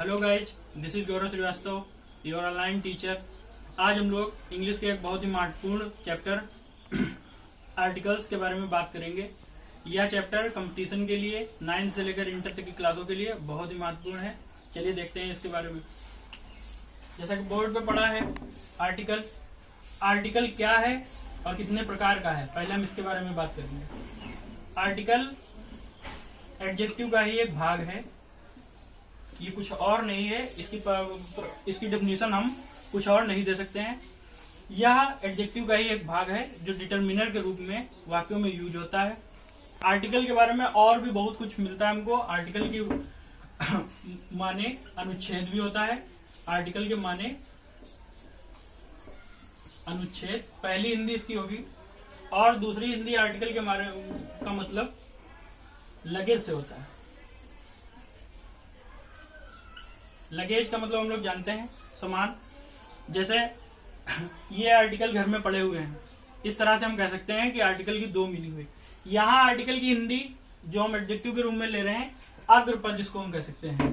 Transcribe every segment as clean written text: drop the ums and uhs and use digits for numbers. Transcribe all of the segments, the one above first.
Hello guys, this is Gaurav Shrivastava, your online teacher. आज हम लोग इंग्लिश के एक बहुत ही महत्वपूर्ण चैप्टर आर्टिकल्स के बारे में बात करेंगे। यह चैप्टर कंपटीशन के लिए 9th से लेकर इंटर तक की क्लासों के लिए बहुत ही महत्वपूर्ण है। चलिए देखते हैं इसके बारे में। जैसा कि बोर्ड पे पढ़ा है, आर्टिकल आर्टिकल क्या है और कितने प्रकार का है, पहले हम इसके बारे में बात करेंगे। आर्टिकल एडजेक्टिव का ही एक भाग है, ये कुछ और नहीं है। इसकी डेफिनेशन हम कुछ और नहीं दे सकते हैं। यह एडजेक्टिव का ही एक भाग है जो डिटरमिनर के रूप में वाक्यों में यूज होता है। आर्टिकल के बारे में और भी बहुत कुछ मिलता है हमको। आर्टिकल के माने अनुच्छेद भी होता है। आर्टिकल के माने अनुच्छेद, पहली हिंदी इसकी होगी। और दूसरी हिंदी आर्टिकल के माने का मतलब लगेज से होता है। लगेज का मतलब हम लोग जानते हैं सामान। जैसे ये आर्टिकल घर में पड़े हुए हैं, इस तरह से हम कह सकते हैं कि आर्टिकल की दो मीनिंग हुई। यहाँ आर्टिकल की हिंदी जो हम एडजेक्टिव के रूप में ले रहे हैं, अग्रपद जिसको हम कह सकते हैं।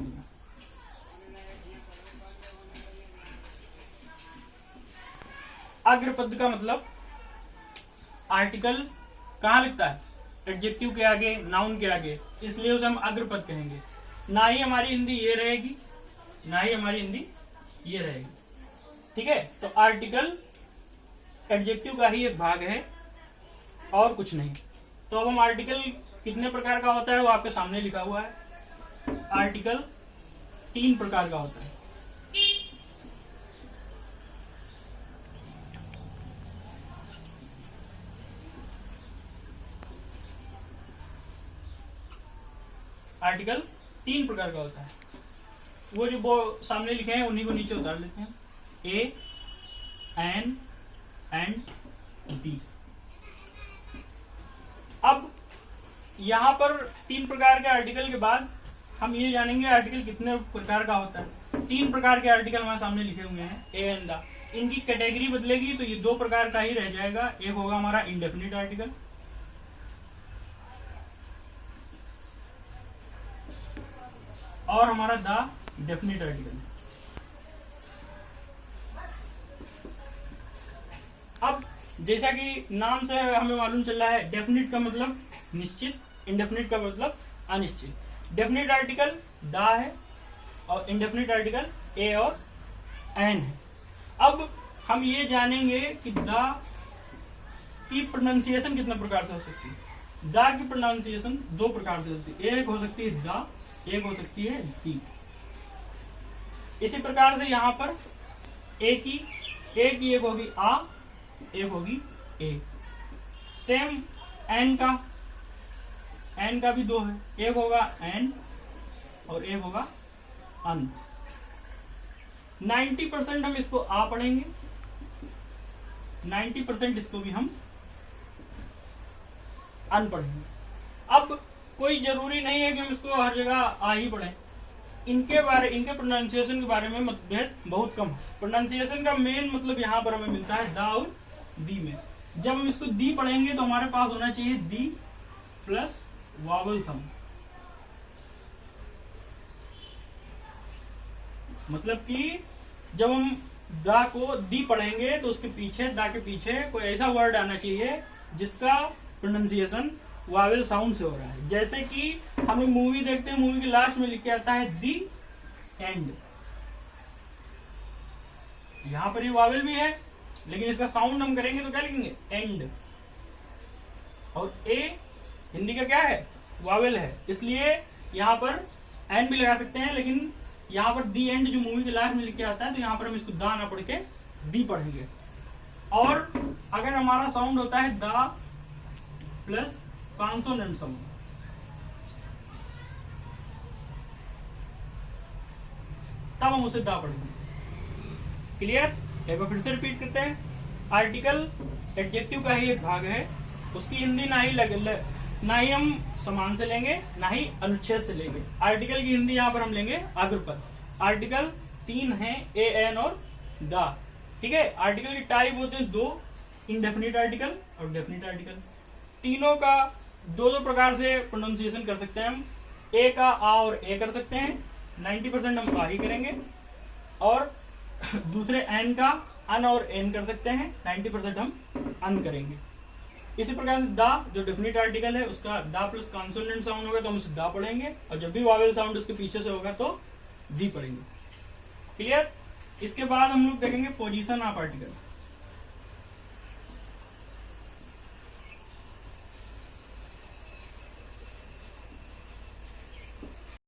अग्रपद का मतलब आर्टिकल कहाँ लगता है? एडजेक्टिव के आगे, नाउन के आगे, इसलिए उसे हम अग्रपद कहेंगे। ना ही हमारी हिंदी ये रहेगी, ना ही हमारी हिंदी ये रहेगी। ठीक है, तो आर्टिकल एडजेक्टिव का ही एक भाग है और कुछ नहीं। तो अब हम आर्टिकल कितने प्रकार का होता है वो आपके सामने लिखा हुआ है। आर्टिकल 3 प्रकार का होता है। आर्टिकल 3 प्रकार का होता है। वो जो सामने लिखे हैं उन्हीं को नीचे उतार लेते हैं। ए, एन एंड डी। अब यहां पर 3 प्रकार के आर्टिकल के बाद हम ये जानेंगे आर्टिकल कितने प्रकार का होता है। 3 प्रकार के आर्टिकल हमारे सामने लिखे हुए हैं, ए एंड द। इनकी कैटेगरी बदलेगी तो ये 2 प्रकार का ही रह जाएगा। एक होगा हमारा इंडेफिनिट आर्टिकल और हमारा द डेफिनिट आर्टिकल। अब जैसा कि नाम से हमें मालूम चल रहा है, डेफिनिट का मतलब निश्चित, इंडेफिनिट का मतलब अनिश्चित। डेफिनिट आर्टिकल द है और इंडेफिनिट आर्टिकल ए और एन है। अब हम ये जानेंगे कि द की प्रोनाउंसिएशन कितने प्रकार से हो सकती है। द की प्रोनाउंसिएशन 2 प्रकार से हो सकती है। एक हो सकती है द, एक हो सकती है दी। इसी प्रकार से यहाँ पर ए की एक होगी आ, एक होगी ए। सेम एन का भी 2 है। एक होगा एन और एक होगा अन। 90% हम इसको आ पढ़ेंगे, 90% इसको भी हम अन पढ़ेंगे। अब कोई जरूरी नहीं है कि हम इसको हर जगह आ ही पढ़ें। इनके प्रोनाउंसिएशन के बारे में मतभेद बहुत कम है। प्रोनाउंसिएशन का मेन मतलब यहाँ पर हमें मिलता है द और दी में। जब हम इसको दी पढ़ेंगे तो हमारे पास होना चाहिए दी प्लस वावल साउंड। मतलब कि जब हम द को दी पढ़ेंगे तो उसके पीछे, द के पीछे कोई ऐसा वर्ड आना चाहिए जिसका प्रोनाउंसिएशन वावेल साउंड से हो रहा है। जैसे कि हम मूवी देखते हैं, मूवी के लास्ट में लिख के आता है दी एंड। यहां पर ये वावेल भी है, लेकिन इसका साउंड हम करेंगे तो क्या लिखेंगे? एंड। और ए हिंदी का क्या है? वावेल है, इसलिए यहां पर एंड भी लगा सकते हैं। लेकिन यहां पर दी एंड जो मूवी के लास्ट में लिख के आता है, तो यहां पर हम इसको दा ना पढ़ के दी पढ़ेंगे। और अगर हमारा साउंड होता है दा प्लस कॉन्सोनेंट साउंड, तब हम उसे दा पढ़ेंगे। क्लियर? एक बार फिर से रिपीट करते हैं। आर्टिकल एडजेक्टिव का ही एक भाग है। उसकी हिंदी ना ही हम समान से लेंगे, ना ही अनुच्छेद से लेंगे। आर्टिकल की हिंदी यहाँ पर हम लेंगे अग्रपद। आर्टिकल 3 है, ए, एन और द। ठीक है, आर्टिकल की टाइप होते हैं 2, इंडेफिनिट आर्टिकल और डेफिनिट आर्टिकल। तीनों का 2 प्रकार से प्रोनाउंसिएशन कर सकते हैं हम। ए का आ और ए कर सकते हैं, 90% हम आ ही करेंगे, और दूसरे एन का अन और एन कर सकते हैं, 90% हम अन करेंगे। इसी प्रकार से द जो डेफिनेट आर्टिकल है उसका द प्लस कॉन्सोनेंट साउंड होगा तो हम उसे द पढ़ेंगे, और जब भी वावेल साउंड उसके पीछे से होगा तो दी पढ़ेंगे। क्लियर? इसके बाद हम लोग देखेंगे पोजीशन ऑफ आर्टिकल।